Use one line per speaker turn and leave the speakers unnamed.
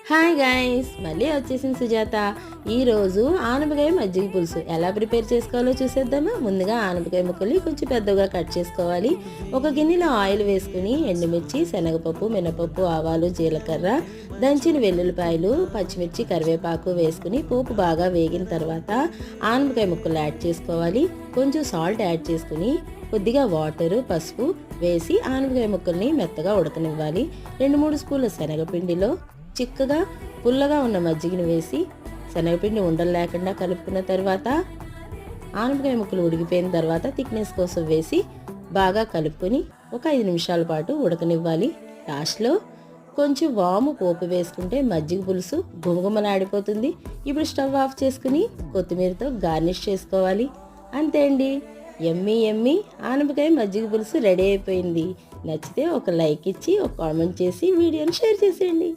Hi guys, మళ్ళీ వచ్చేసింది సుజాత. ఈరోజు ఆనపకాయ మజ్జిగ పులుసు ఎలా ప్రిపేర్ చేసుకోవాలో చూసేద్దామా. ముందుగా ఆనపకాయ ముక్కలు కొంచెం పెద్దగా కట్ చేసుకోవాలి. ఒక గిన్నెలో ఆయిల్ వేసుకుని ఎండుమిర్చి, శనగపప్పు, మినపప్పు, ఆవాలు, జీలకర్ర, దంచిన వెల్లుల్లిపాయలు, పచ్చిమిర్చి, కరివేపాకు వేసుకుని పోపు బాగా వేగిన తర్వాత ఆనపకాయ ముక్కలు యాడ్ చేసుకోవాలి. కొంచెం సాల్ట్ యాడ్ చేసుకుని కొద్దిగా వాటరు, పసుపు వేసి ఆనపకాయ ముక్కల్ని మెత్తగా ఉడకనివ్వాలి. 2-3 స్పూన్ల శనగపిండిలో చిక్కగా పుల్లగా ఉన్న మజ్జిగను వేసి శనగపిండి ఉండలు లేకుండా కలుపుకున్న తర్వాత ఆనపకాయ ముక్కలు ఉడికిపోయిన తర్వాత థిక్నెస్ కోసం వేసి బాగా కలుపుకొని ఒక 5 నిమిషాల పాటు ఉడకనివ్వాలి. లాస్ట్లో కొంచెం వాము పోపు వేసుకుంటే మజ్జిగ పులుసు గుమగుమలాడిపోతుంది. ఇప్పుడు స్టవ్ ఆఫ్ చేసుకుని కొత్తిమీరతో గార్నిష్ చేసుకోవాలి. అంతే అండి, ఎమ్మీ ఎమ్మీ ఆనపకాయ మజ్జిగ పులుసు రెడీ అయిపోయింది. నచ్చితే ఒక లైక్ ఇచ్చి ఒక కామెంట్ చేసి వీడియోని షేర్ చేసేయండి.